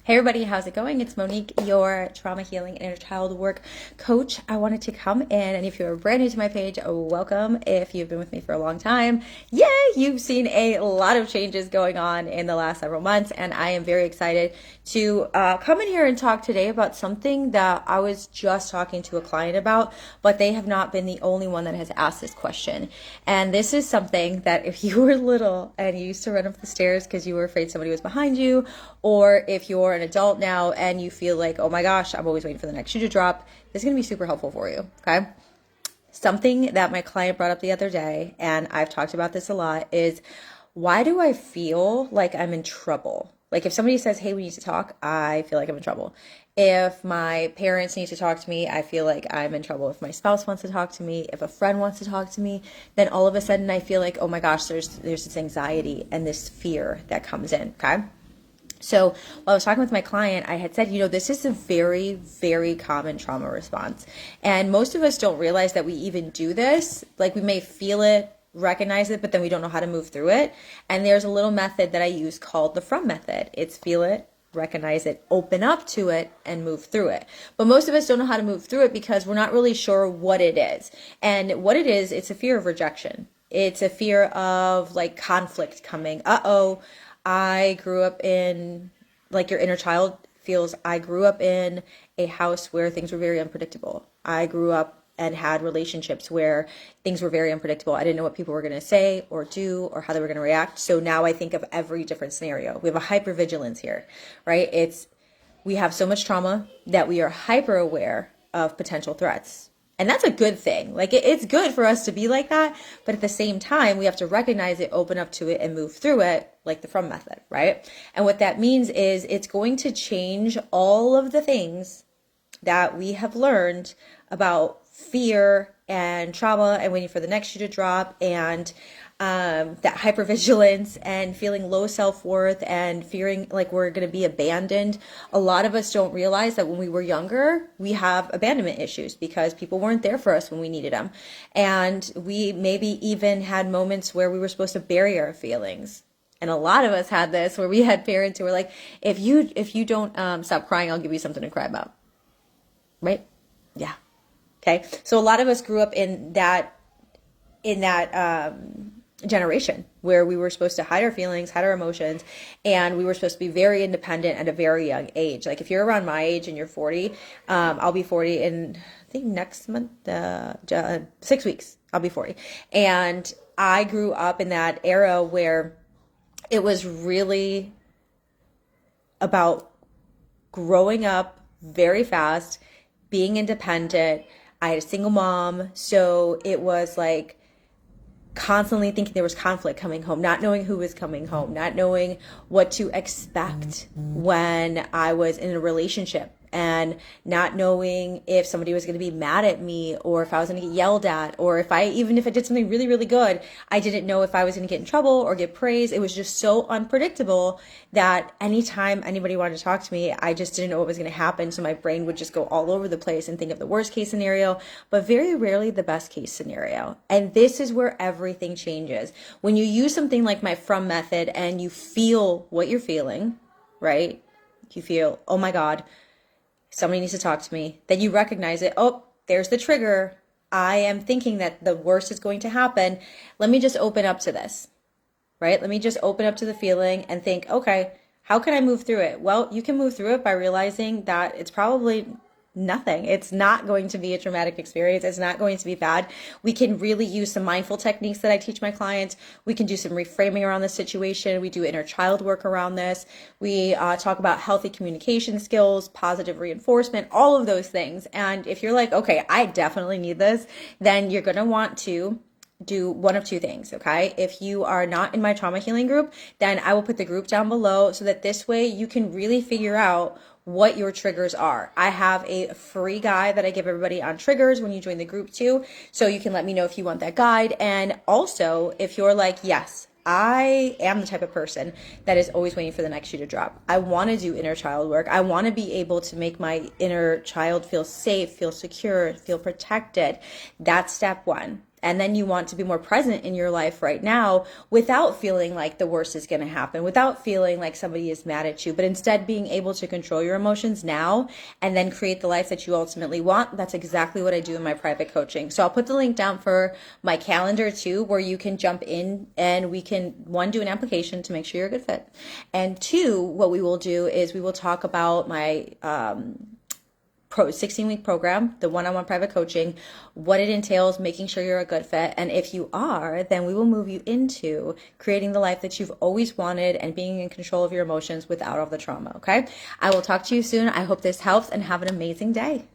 Hey everybody, how's it going? It's Monique, your trauma healing and inner child work coach. I wanted to come in, and if you're brand new to my page, welcome. If you've been with me for a long time, yay, you've seen a lot of changes going on in the last several months, and I am very excited to come in here and talk today about something that I was just talking to a client about, but they have not been the only one that has asked this question. And this is something that if you were little and you used to run up the stairs because you were afraid somebody was behind you, or if you're an adult now and you feel like, oh my gosh, I'm always waiting for the next shoe to drop, this is going to be super helpful for you, okay? Something that my client brought up the other day, and I've talked about this a lot, is why do I feel like I'm in trouble? Like if somebody says, hey, we need to talk, I feel like I'm in trouble. If my parents need to talk to me, I feel like I'm in trouble. If my spouse wants to talk to me, if a friend wants to talk to me, then all of a sudden I feel like, oh my gosh, there's this anxiety and this fear that comes in, okay? So while I was talking with my client, I had said, this is a very, very common trauma response. And most of us don't realize that we even do this. Like we may feel it, recognize it, but then we don't know how to move through it. And there's a little method that I use called the FROM method. It's feel it, recognize it, open up to it, and move through it. But most of us don't know how to move through it because we're not really sure what it is. And what it is, it's a fear of rejection. It's a fear of like conflict coming. I grew up in, like your inner child feels, I grew up in a house where things were very unpredictable. I grew up and had relationships where things were very unpredictable. I didn't know what people were going to say or do or how they were going to react. So now I think of every different scenario. We have a hypervigilance here, right? We have so much trauma that we are hyper aware of potential threats. And that's a good thing. Like it's good for us to be like that. But at the same time, we have to recognize it, open up to it, and move through it like the FROM method, right? And what that means is it's going to change all of the things that we have learned about fear and trauma and waiting for the next shoe to drop and that hypervigilance and feeling low self-worth and fearing like we're going to be abandoned. A lot of us don't realize that when we were younger, we have abandonment issues because people weren't there for us when we needed them. And we maybe even had moments where we were supposed to bury our feelings. And a lot of us had this where we had parents who were like, if you don't stop crying, I'll give you something to cry about. Right? Yeah. Okay. So a lot of us grew up in that generation where we were supposed to hide our feelings, hide our emotions, and we were supposed to be very independent at a very young age. Like if you're around my age and you're 40, I'll be 40 in, I think next month, 6 weeks, I'll be 40. And I grew up in that era where it was really about growing up very fast, being independent. I had a single mom, so it was like constantly thinking there was conflict coming home, not knowing who was coming home, not knowing what to expect when I was in a relationship, and not knowing if somebody was going to be mad at me or if I was going to get yelled at, or if I did something really, really good, I didn't know if I was going to get in trouble or get praise. It was just so unpredictable that anytime anybody wanted to talk to me, I just didn't know what was going to happen. So my brain would just go all over the place and think of the worst case scenario, but very rarely the best case scenario. And this is where everything changes. When you use something like my FROM method and you feel what you're feeling, right? You feel, oh my God, somebody needs to talk to me. Then you recognize it. Oh, there's the trigger. I am thinking that the worst is going to happen. Let me just open up to this, right? Let me just open up to the feeling and think, okay, how can I move through it? Well, you can move through it by realizing that it's probably nothing. It's not going to be a traumatic experience. It's not going to be bad. We can really use some mindful techniques that I teach my clients. We can do some reframing around the situation. We do inner child work around this. We talk about healthy communication skills, positive reinforcement, all of those things. And if you're like, okay, I definitely need this, then you're going to want to do one of two things, okay? If you are not in my trauma healing group, then I will put the group down below so that this way you can really figure out what your triggers are. I have a free guide that I give everybody on triggers when you join the group too. So you can let me know if you want that guide. And also if you're like, yes, I am the type of person that is always waiting for the next shoe to drop. I want to do inner child work. I want to be able to make my inner child feel safe, feel secure, feel protected. That's step one. And then you want to be more present in your life right now without feeling like the worst is going to happen, without feeling like somebody is mad at you, but instead being able to control your emotions now and then create the life that you ultimately want. That's exactly what I do in my private coaching. So I'll put the link down for my calendar too, where you can jump in and we can, one, do an application to make sure you're a good fit. And two, what we will do is we will talk about my 16-week program, the one-on-one private coaching, what it entails, making sure you're a good fit. And if you are, then we will move you into creating the life that you've always wanted and being in control of your emotions without all the trauma, okay? I will talk to you soon. I hope this helps and have an amazing day.